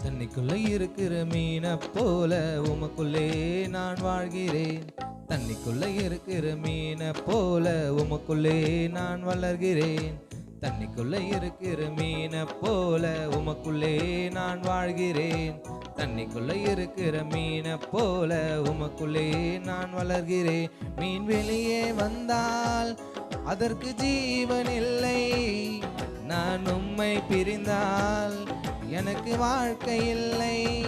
தண்ணிக்குள்ள இருக்கிற மீனை போல உமக்குள்ளே நான் வாழ்கிறேன். தண்ணிக்குள்ள இருக்கிற மீனை போல உமக்குள்ளே நான் வளர்கிறேன். தண்ணிக்குள்ள இருக்கிற மீனை போல உமக்குள்ளே நான் வாழ்கிறேன். தண்ணிக்குள்ள இருக்கிற மீனை போல உமக்குள்ளே நான் வளர்கிறேன். மீன் வெளியே வந்தால் அதற்கு ஜீவன் இல்லை. நான் உம்மை பிரிந்தால் எனக்கு வாழ்க்கை இல்லை.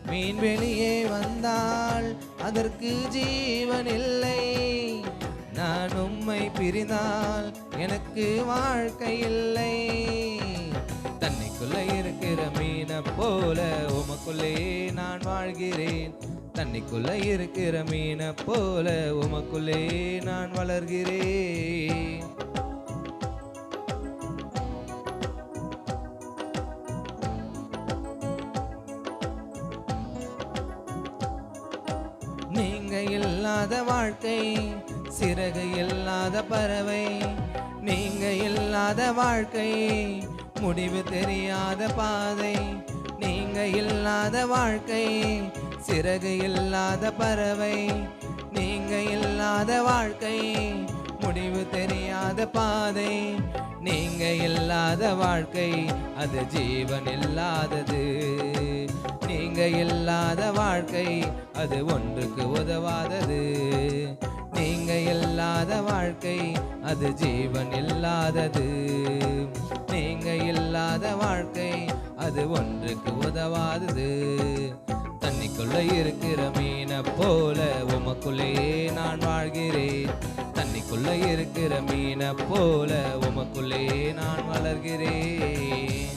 மீன் வெளியே வந்தால் அதற்கு ஜீவன் இல்லை. நான் உம்மை பிரிந்தால் எனக்கு வாழ்க்கை இல்லை. தண்ணிக்குள்ள இருக்கிற மீனை போல உமக்குள்ளே நான் வாழ்கிறேன். தண்ணிக்குள்ள இருக்கிற மீனை போல உமக்குள்ளே நான் வளர்கிறேன். நீங்க இல்லாத வாழ்க்கை சிறகு இல்லாத பறவை. நீங்க இல்லாத வாழ்க்கை முடிவு தெரியாத பாதை. நீங்க இல்லாத வாழ்க்கை சிறகு இல்லாத பறவை. நீங்க இல்லாத வாழ்க்கை முடிவு தெரியாத பாதை. நீங்க இல்லாத வாழ்க்கை அது ஜீவன் இல்லாதது. நீங்க இல்லாத வாழ்க்கை அது ஒன்றுக்கு உதவாதது. நீங்க இல்லாத வாழ்க்கை அது ஜீவன் இல்லாதது. நீங்க இல்லாத வாழ்க்கை அது ஒன்றுக்கு உதவாதது. தண்ணிக்குள்ள இருக்கிற மீனை போல உமக்குள்ளே நான் வாழ்கிறேன். தண்ணிக்குள்ள இருக்கிற மீனை போல உமக்குள்ளே நான் வளர்கிறேன்.